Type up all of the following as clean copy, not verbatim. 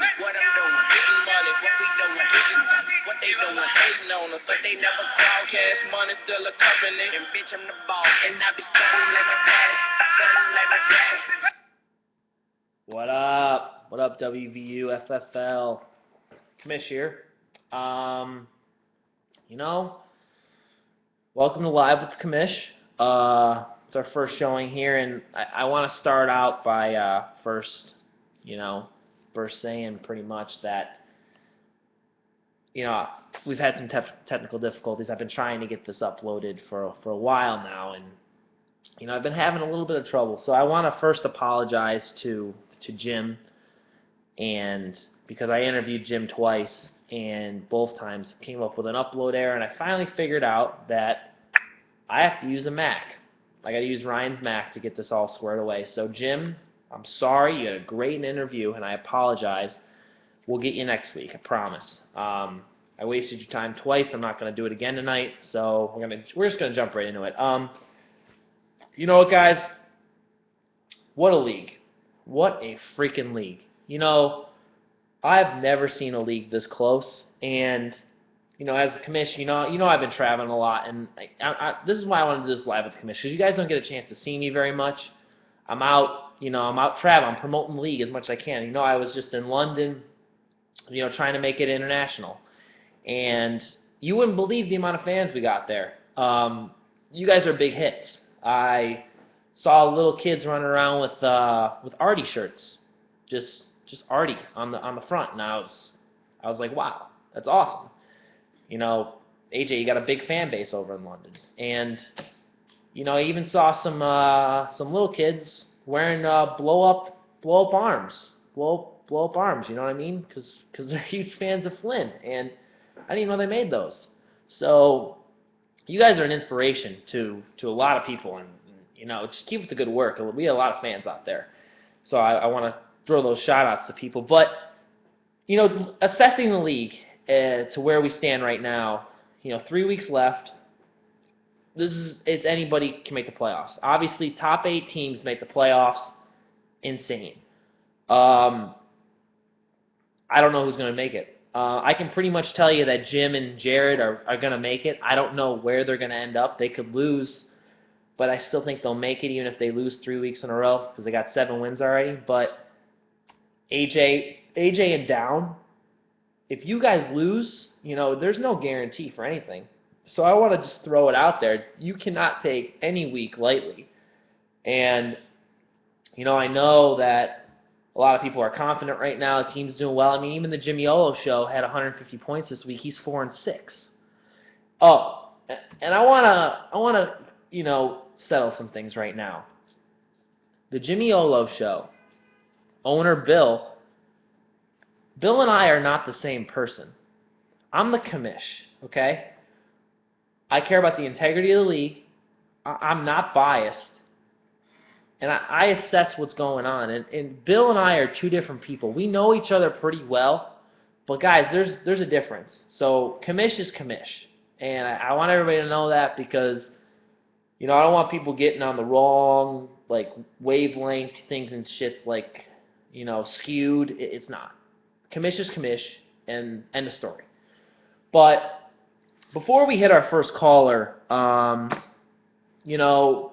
me what I'm doing. Getting money, what we doing. What they doing, hating on us, but they never call. Cash money still a company, and bitch I'm the boss, and I be spending like my daddy, spending like my daddy. What up? What up, WVU, FFL? Commish here. Welcome to Live with the Commish. It's our first showing here, and I want to start out by first saying pretty much that, we've had some technical difficulties. I've been trying to get this uploaded for a while now, and, I've been having a little bit of trouble. So I want to first apologize to Jim, and because I interviewed Jim twice, and both times came up with an upload error, and I finally figured out that I have to use a Mac. I got to use Ryan's Mac to get this all squared away. So Jim, I'm sorry. You had a great interview, and I apologize. We'll get you next week, I promise. I wasted your time twice. I'm not going to do it again tonight, so we're just going to jump right into it. You know what, guys? What a league. What a freaking league. I've never seen a league this close, and, as a commission, I've been traveling a lot, and this is why I want to do this live with the commission, because you guys don't get a chance to see me very much. I'm out traveling. I'm promoting the league as much as I can. I was just in London, trying to make it international, and you wouldn't believe the amount of fans we got there. You guys are big hits. I saw little kids running around with Artie shirts, just Artie on the front, and I was like, wow, that's awesome. AJ, you got a big fan base over in London, and I even saw some little kids wearing blow up arms. You know what I mean? Because they're huge fans of Flynn, and I didn't even know they made those. So you guys are an inspiration to a lot of people, and just keep up the good work. We have a lot of fans out there, so I want to throw those shout outs to people. But assessing the league to where we stand right now, 3 weeks left. It's anybody can make the playoffs. Obviously, top 8 teams make the playoffs. Insane. I don't know who's going to make it. I can pretty much tell you that Jim and Jared are going to make it. I don't know where they're going to end up. They could lose, but I still think they'll make it even if they lose 3 weeks in a row because they got 7 wins already. But AJ and Down, if you guys lose, there's no guarantee for anything. So I want to just throw it out there. You cannot take any week lightly. And, I know that a lot of people are confident right now. The team's doing well. I mean, even the Jimmy Olo show had 150 points this week. He's 4-6. Oh, and I wanna settle some things right now. The Jimmy Olo show, owner Bill and I are not the same person. I'm the commish, okay? I care about the integrity of the league. I'm not biased. And I assess what's going on. And Bill and I are two different people. We know each other pretty well. But, guys, there's a difference. So, commish is commish. And I want everybody to know that because, I don't want people getting on the wrong, wavelength things and shit's, skewed. It's not. Commish is commish, and end of story. But before we hit our first caller, you know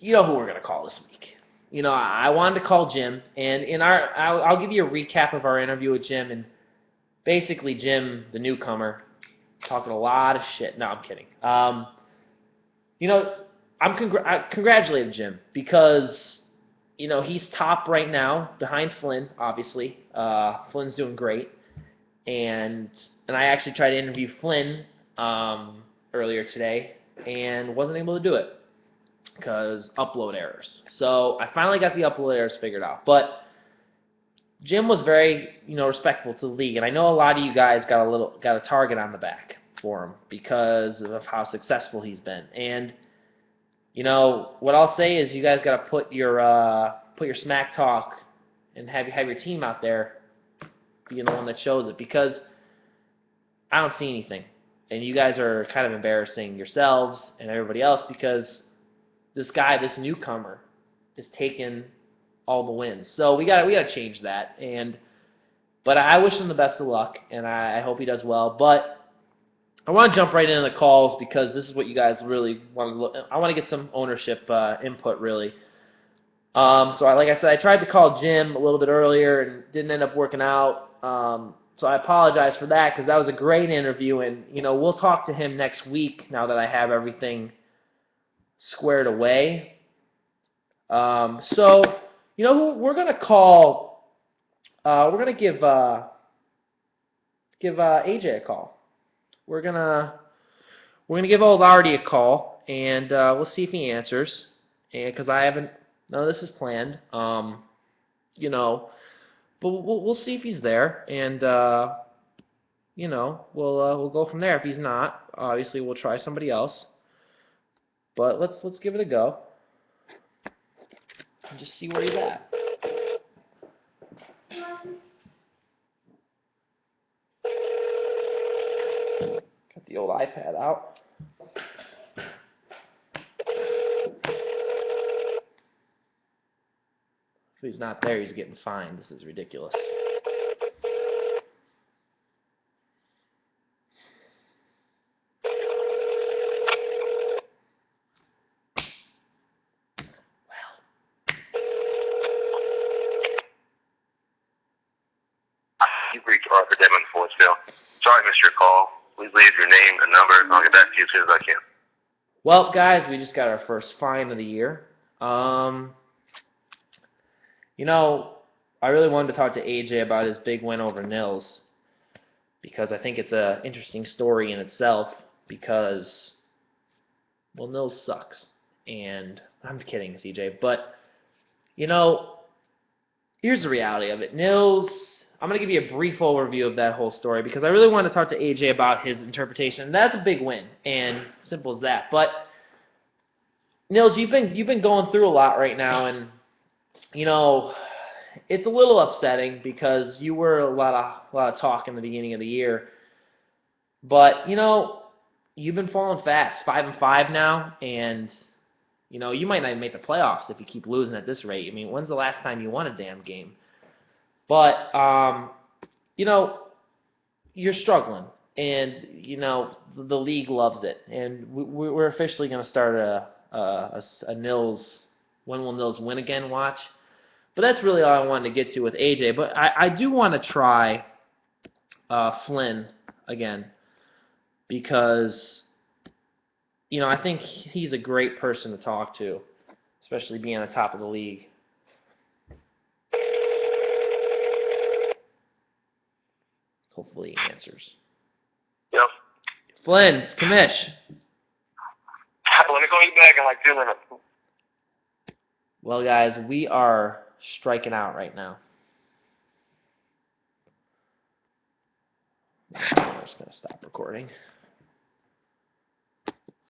who we're going to call this week. I wanted to call Jim, and I'll give you a recap of our interview with Jim, and basically Jim, the newcomer, talking a lot of shit. No, I'm kidding. I congratulated Jim because, he's top right now behind Flynn, obviously. Flynn's doing great, and I actually tried to interview Flynn earlier today and wasn't able to do it because upload errors. So I finally got the upload errors figured out. But Jim was very, respectful to the league, and I know a lot of you guys got a target on the back for him because of how successful he's been. And what I'll say is you guys got to put your smack talk and have your team out there being the one that shows it because I don't see anything. And you guys are kind of embarrassing yourselves and everybody else because this guy, this newcomer, is taking all the wins. So we got to change that. But I wish him the best of luck, and I hope he does well. But I want to jump right into the calls because this is what you guys really want to look. I want to get some ownership input really. Like I said, I tried to call Jim a little bit earlier and didn't end up working out. So I apologize for that because that was a great interview, and we'll talk to him next week now that I have everything squared away. Who we're gonna call? We're gonna give AJ a call. We're gonna give old Artie a call, and we'll see if he answers. And because none of this is planned. But we'll see if he's there, and we'll go from there. If he's not, obviously we'll try somebody else. But let's give it a go and just see where he's at. Got the old iPad out. If he's not there, he's getting fined. This is ridiculous. You've reached Arthur Devin Forceville. Sorry I missed your call. Please leave your name and number, and I'll get back to you as soon as I can. Well, guys, we just got our first fine of the year. I really wanted to talk to AJ about his big win over Nils because I think it's an interesting story in itself because, well, Nils sucks. And I'm kidding, CJ, but, here's the reality of it. Nils, I'm going to give you a brief overview of that whole story because I really want to talk to AJ about his interpretation. And that's a big win, and simple as that. But, Nils, you've been going through a lot right now, and, it's a little upsetting because you were a lot of talk in the beginning of the year. But, you've been falling fast. 5-5 now, and, you might not even make the playoffs if you keep losing at this rate. I mean, when's the last time you won a damn game? But, you're struggling, and, the league loves it. And we're officially going to start a Nils, when will Nils win again watch. But that's really all I wanted to get to with AJ. But I do want to try Flynn again because, I think he's a great person to talk to, especially being on the top of the league. Hopefully he answers. Yep. Flynn, it's Kamish. Let me call you back in like 2 minutes. Well, guys, we are striking out right now. I'm just going to stop recording.